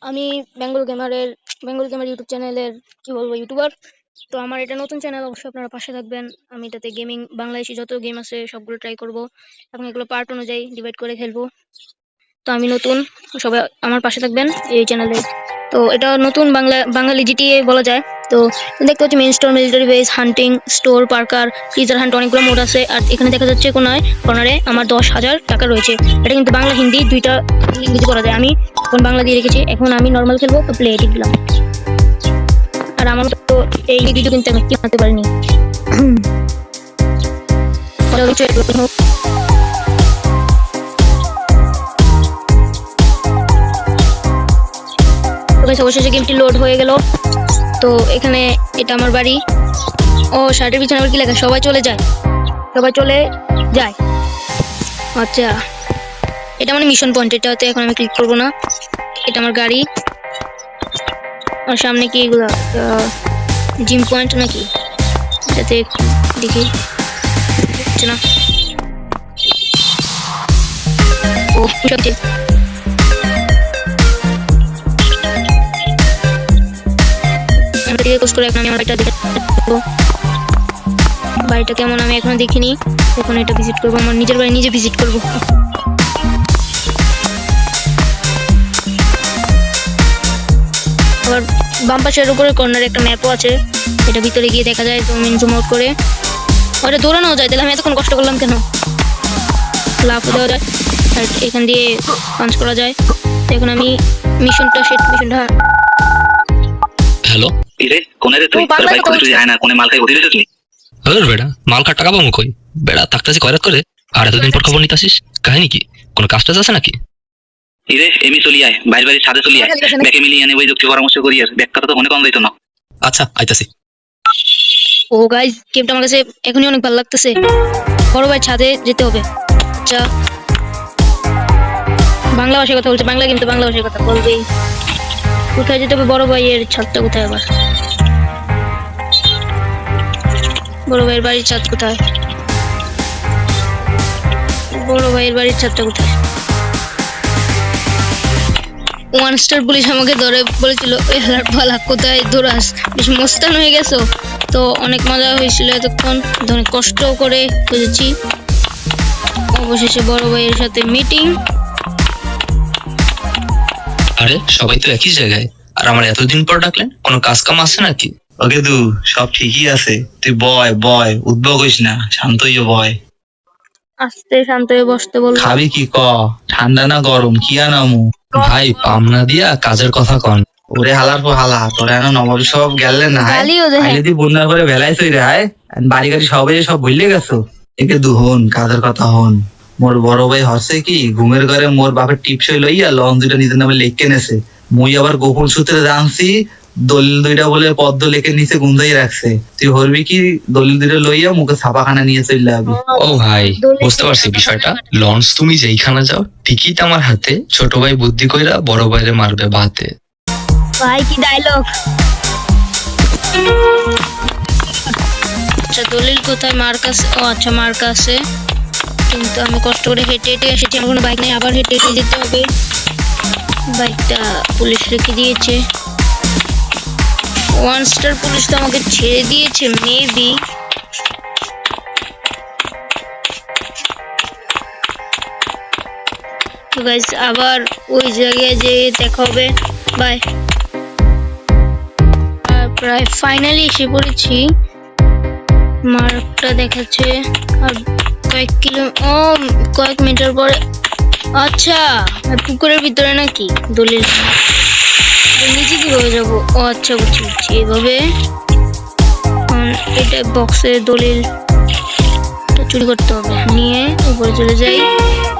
আমি Bengal gamer YouTube চ্যানেলের কি বলবো ইউটিউবার। তো আমার এটা নতুন চ্যানেল, অবশ্যই আপনারা পাশে থাকবেন। আমি এটাতে গেমিং বাংলাদেশি যত গেম আছে সবগুলো ট্রাই করব এবং এগুলো পার্ট অনুযায়ী ডিভাইড করে খেলবো। তো আমি নতুন, সবাই আমার পাশে থাকবেন এই চ্যানেলে। তো এটা নতুন বাঙালি জিটিএ বলা যায়। তো দেখতে হচ্ছে মেইন স্টোর, মিলিটারি বেস, হান্টিং স্টোর, পার্কার, ফ্রিজার হান্ট, অনেকগুলো মোড আছে। আর এখানে দেখা যাচ্ছে কর্নারে আমার 10,000 টাকা রয়েছে। এটা কিন্তু বাংলা হিন্দি দুইটা ইংরেজি করা যায়। আমি এখন বাংলা দিয়ে রেখেছি। এখন আমি নর্মাল খেলবো, তো প্লে এটি দিলাম। আর আমার তো এই ভিডিও কিন্তু আমি কিনতে পারিনি। অবশেষে গেমটি লোড হয়ে গেল। তো এখানে এটা আমার বাড়ি। ও শার্টের পিছনে আবার কি লেখা? সবাই চলে যায়। আচ্ছা, এটা মানে মিশন পয়েন্ট। এটাতে এখন আমি ক্লিক করবো না। এটা আমার গাড়ি। আর সামনে কি এগুলা জিম পয়েন্ট নাকি? এটাতে দেখি না। ও সত্যি বাড়িটা কেমন আমি এখনো দেখিনি। এখন এটা ভিজিট করবো, আমার নিজের বাড়ি নিজে ভিজিট করবো। আবার বাম পাশের উপরে কর্নারে একটা ম্যাপও আছে, এটা ভিতরে গিয়ে দেখা যায়। জুম আউট করে ওটা দৌড়ানো যায়। তাহলে আমি এতক্ষণ কষ্ট করলাম কেন? লাফ দেওয়া যায়, আর এখান দিয়ে পাঞ্চ করা যায়। এখন আমি মিশনটা হ্যালো ইরে কোনে রে তুই? তোর ভাই কই তুই যায় না কোনে মাল খাই গদিরে তুই? আরে বেড়া, মাল খাট টাকা পাবো কই? বেড়া থাকতাছি কয়রাত করে, আর এতদিন পর খবর নিতাছিস। কাহিনী কি? কোনো কাজ টাজ আছে নাকি? ইরে এমি চলি আয়, বাইরে বাইরে ছাদে চলি আয়। ব্যাকে মিলিয়ে এনে ওই যুক্তি পরামর্শ করি। আর ব্যাকটা তো মনে কম যাইতো না। আচ্ছা আইতাছি। ও গাইস, গেমটা আমার কাছে এখনই অনেক ভালো লাগতেছে। বড় ভাই ছাদে যেতে হবে। আচ্ছা, বাংলা ভাষায় কথা বলছে, বাংলা কিন্তু বাংলা ভাষায় কথা বলবেই। কোথায় যেতে হবে? বড় ভাইয়ের ছাদটা কোথায়? আবার বড় ভাইয়ের বাড়ির ছাদ কোথায়? বড় ভাইয়ের বাড়ির ছাদটা কোথায়? ওয়ান স্টার পুলিশ আমাকে ধরে বলেছিল, ওই হালার পালা কোথায় দৌড়াস, বেশ মস্তান হয়ে গেছো। তো অনেক মজা হয়েছিল এতক্ষণ, অনেক কষ্ট করে খুঁজেছি। অবশেষে বড় ভাইয়ের সাথে মিটিং। আরে সবাই তো একই জায়গায়, আর আমার এতদিন পর ডাকলেন, কোনো কাজ কাম আছে নাকি? ওকে দু সব ঠিকই আছে, তুই বয় উদ্ভব হইস না, শান্ত হইয়া বয়। আস্তে শান্ত হয়ে বসতে বল। খাবি কি ক? ঠান্ডা না গরম কি আনামু? ভাই পামনা দিয়া কাজের কথা কন। ওরে হালার পর হালা, তোরা এখন নবাব সব গেলে না গালিও দেয়। আইলে তুই বন্যার করে ভেলাই তৈরি হয়। বাড়ি গাড়ি সবাই সব ভুললে গেছো। একে দু হন কাজের কথা হন। মোর বড় ভাই হচ্ছে কি ঘুমের ঘরে মোর বাপের টিপসই লইয়া লন দুইটা নিজের নামে লেখকে নেছে। মুই আবার গোপন সূত্রে জানছি দলিল দুইটা বলে পদ্ম লেখে নিচে গুন্দাই রাখছে। তুই হরবি কি দলিল দুইটা লইয়া মুখে ছাপাখানা নিয়ে চলে যাবি। ও ভাই বুঝতে পারছি বিষয়টা। লঞ্চ তুমি যেইখানে যাও টিকিট আমার হাতে, ছোট ভাই বুদ্ধি কইরা বড় ভাইরে মারবে বাতে। ভাই কি ডায়লগ! আচ্ছা দলিল কোথায়? মার কাছে। ও আচ্ছা মার কাছে, কিন্তু আমি কষ্ট করে হেঁটে হেঁটে এসেছি। আমার কোনো বাইক নেই, আবার হেঁটে হেঁটে যেতে হবে। বাইকটা পুলিশ রেখে দিয়েছে। ওয়ান স্টার পুলিশ তো আমাকে ছেড়ে দিয়েছে মেবি। তো গাইস আবার ওই জায়গায় যে দেখা হবে। বাই। প্রায় ফাইনালি এসে পড়েছি। মার্কটা দেখাচ্ছে আর কয়েক মিটার পরে। আচ্ছা পুকুরের ভিতরে নাকি দলিল? নিচে কিভাবে যাবো? ও আচ্ছা বুঝছি, এভাবে এটা বক্সে দলিল চুরি করতে হবে, নিয়ে উপরে চলে যাই।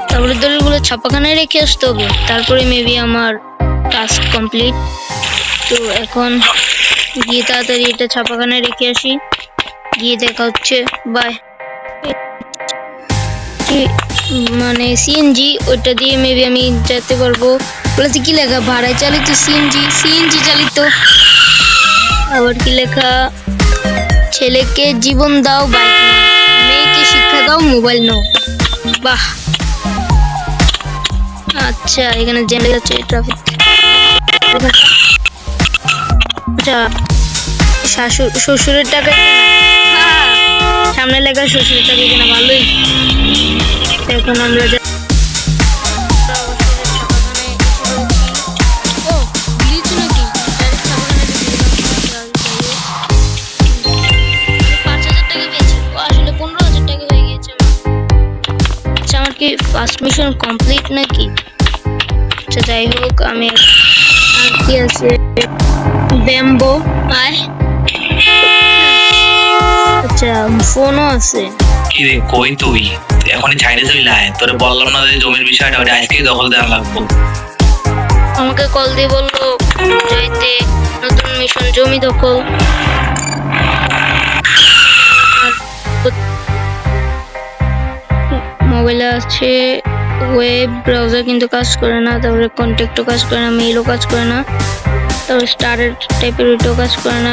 তারপরে দলিলগুলো ছাপাখানায় রেখে আসতে হবে, তারপরে মেবি আমার টাস্ক কমপ্লিট। তো এখন গিয়ে তাড়াতাড়ি এটা ছাপাখানায় রেখে আসি, গিয়ে দেখা হচ্ছে। বাই। মানে সিএনজি, ওটা দিয়ে মেবি আমি যেতে পারবো। বলেছে কি লেখা? ভাড়ায় চালিত সিএনজি চালিত। আবার কি লেখা? ছেলেকে জীবন দাও বাইক নাও, মেয়েকে শিক্ষা দাও মোবাইল নাও। বাহ, আচ্ছা এখানে জেনে যাচ্ছে ট্রাফিক। আচ্ছা শ্বশুরের টাকা সামনে লেখা শ্বশুরের টাকা কিনা ভালোই। এখন আমরা ফার্স্ট মিশন কমপ্লিট নাকি? আচ্ছা যাই হোক, আমি আর কি আছে ব্যাম্বো আয়। আচ্ছা ফোনও আছে। কি রে কই তুই? এখনই ছাইড়ে চলে তোরে বললাম না যে জমির বিষয়টা ওটা আজকেই দখল দেওয়া লাগবো। আমাকে কল দিয়ে বললো যাইতে, নতুন মিশন জমি দখল। মোবাইলে আছে ওয়েব ব্রাউজার কিন্তু কাজ করে না, তারপরে কন্ট্যাক্টও কাজ করে না, মেইলও কাজ করে না, তারপরে স্টারের টাইপের ওইটাও কাজ করে না।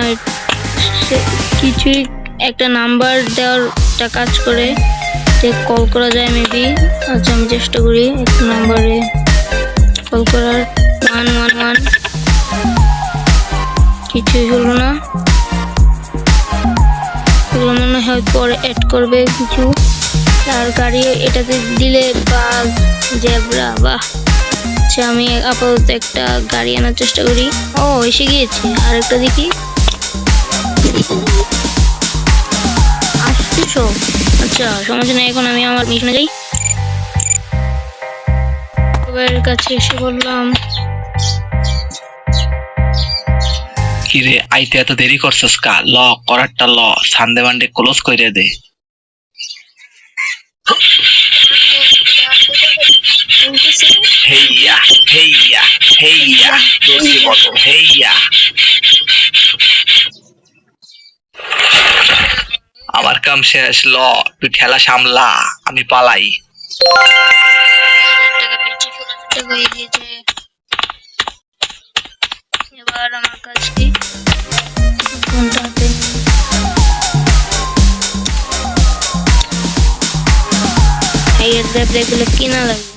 কিছুই একটা নাম্বার দেওয়ারটা কাজ করে, যে কল করা যায় মেবি। আচ্ছা আমি চেষ্টা করি একটা নাম্বারে কল করার। 111 কিছুই হলো না। এগুলো মনে হয় পরে অ্যাড করবে কিছু। আর গাড়ি এটাতে দিলে বাঘ জেব্রা বাহ। আচ্ছা আমি আপাতত একটা গাড়ি আনার চেষ্টা করি। ও এসে গিয়েছে, আর একটা দেখি। আসছো? আচ্ছা সমস্যা নেই, এখন আমি আমার মিশনে যাই। সবার কাছে এসে বললাম কি রে আইতে এত দেরি করছস কা? ল করারটা ল, সানডে মানডে ক্লোজ কইরে দে। হেইয়া হেইয়া হেইয়া দোষী বলো হেইয়া। আমার কাম শেষ, ল তুই ঠেলা সামলা, আমি পালাই। এবার আমার কাছে ফোনটা হাতে এগুলো কিনা লাগবে।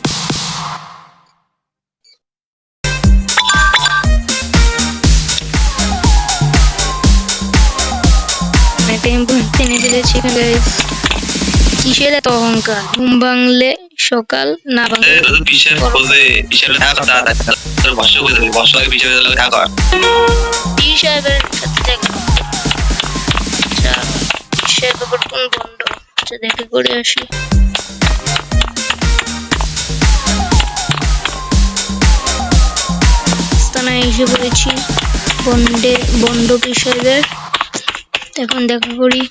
কিসের এত অহংকার? ঘুম ভাঙলে সকাল, না ভাঙলে বিশের খোঁজে বিশের কথা তোর বসে বলে বসে বিশের কথা কর। পীর সাহেবের সাথে দেখা। আচ্ছা সাহেব আবার কোন বন্ধ? আচ্ছা দেখে করে আসি। স্থানায় এসে পড়েছি বন্ড পীর সাহেবের। এখন দেখা করি।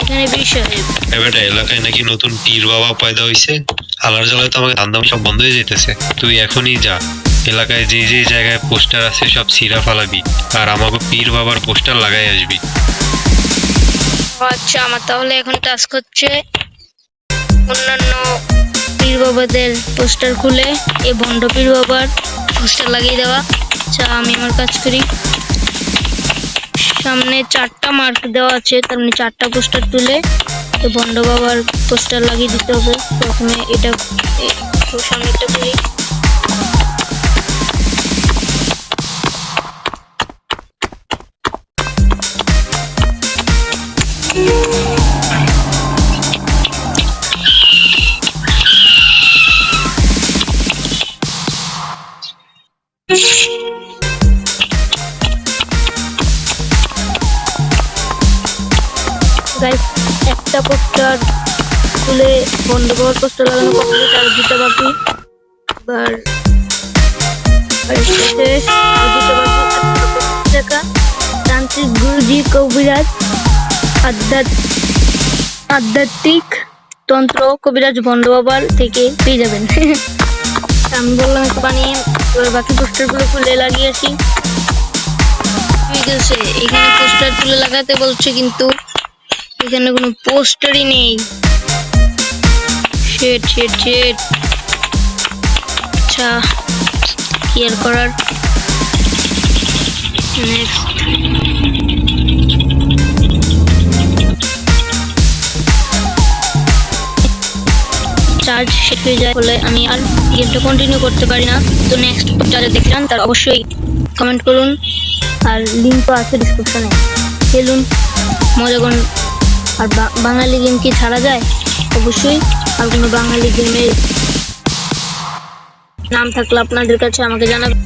এখানে পীর সাহেব। এবার এলাকায় নাকি নতুন পীর বাবা পয়দা হইছে। আলার জ্বালায় তো আমাকে ধান্দাম সব বন্ধ হয়ে যেতেছে। তুই এখনই যা, এলাকায় যে যে জায়গায় পোস্টার আছে সব ছিঁড়া ফালাবি, আর আমাকে পীর বাবার পোস্টার লাগাই আসবি। আচ্ছা আমার তাহলে এখন টাস্ক হচ্ছে অন্যান্য পীর বাবাদের পোস্টার খুলে এই ভণ্ড পীর বাবার পোস্টার লাগিয়ে দেওয়া। আচ্ছা আমি আমার কাজ করি। সামনে 4টা মার্ক দেওয়া আছে, তার মানে 4টা পোস্টার তুলে ভণ্ড বাবার পোস্টার লাগিয়ে দিতে হবে। প্রথমে এটা সামনেটা করি। একটা পোস্টার খুলে বন্ধ করার পোস্টার লাগানো কমপ্লিট, আর দুটো বাকি। এবার তান্ত্রিক গুরুজি কবিরাজ আধ্যাত্মিক তন্ত্র কবিরাজ ভণ্ড বাবার থেকে পেয়ে যাবেন। আমি বললাম একটু বানিয়ে, এবার বাকি পোস্টার গুলো খুলে লাগিয়ে আসি। ঠিক আছে, এখানে পোস্টার তুলে লাগাতে বলছে কিন্তু এখানে কোনো পোস্টারই নেই। Shit shit shit. আচ্ছা কি আর করার। নেক্সট চার্জ শেষ হয়ে যায়, ফলে আমি আর গেমটা কন্টিনিউ করতে পারি না। তো নেক্সট যারা দেখতে চান তারা অবশ্যই কমেন্ট করুন, আর লিঙ্ক তো আছে ডিসক্রিপশনে, খেলুন, মজা করুন। আর বাঙালি গেম কি ছাড়া যায়? অবশ্যই। আর কোনো বাঙালি গেমের নাম থাকলে আপনাদের কাছে আমাকে জানাবেন।